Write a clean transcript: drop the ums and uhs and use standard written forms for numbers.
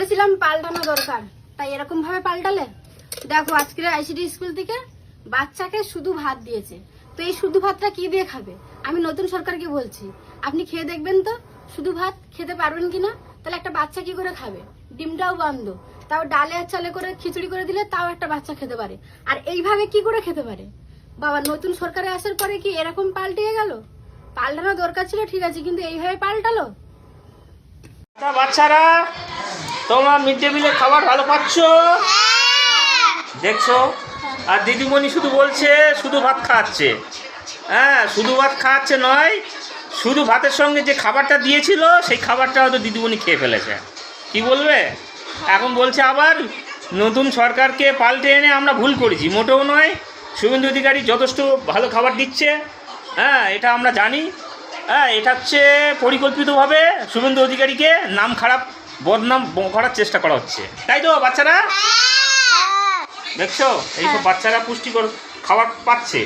বলেছিলাম পাল্টানো দরকার, তাই এরকম ভাবে পাল্টালে? দেখো আজকের আইসিডি স্কুল থেকে বাচ্চাকে শুধু ভাত দিয়েছে, তো এই শুধু ভাতটা কি দিয়ে খাবে? আমি নতুন সরকারকে বলছি, আপনি খেয়ে দেখবেন তো শুধু ভাত খেতে পারবেন কিনা। তাহলে একটা বাচ্চা কি করে খাবে? ডিমটাও বন্ধ, তাও ডালে আর চালে করে খিচুড়ি করে দিলে তাও একটা বাচ্চা খেতে পারে, আর এইভাবে কি করে খেতে পারে? বাবা, নতুন সরকারে আসার পরে কি এরকম পাল্টিয়ে গেল? পাল্টানো দরকার ছিল ঠিক আছে, কিন্তু এইভাবে পাল্টালো। বাচ্চারা, তোমরা মিড ডে মিলের খাবার ভালো পাচ্ছ দেখছো? আর দিদিমণি শুধু বলছে শুধু ভাত খাওয়াচ্ছে। হ্যাঁ, শুধু ভাত খাওয়াচ্ছে নয়, শুধু ভাতের সঙ্গে যে খাবারটা দিয়েছিল সেই খাবারটা হয়তো দিদিমণি খেয়ে ফেলেছে। কি বলবে? এখন বলছে আবার নতুন সরকারকে পাল্টে এনে আমরা ভুল করেছি। মোটেও নয়, শুভেন্দু অধিকারী যথেষ্ট ভালো খাবার দিচ্ছে। হ্যাঁ, এটা আমরা জানি। হ্যাঁ, এটা হচ্ছে পরিকল্পিতভাবে শুভেন্দু অধিকারীকে নাম খারাপ, বদনাম করার চেষ্টা করা হচ্ছে, তাই তো বাচ্চারা? দেখছো, এইসব বাচ্চারা পুষ্টিকর খাবার পাচ্ছে।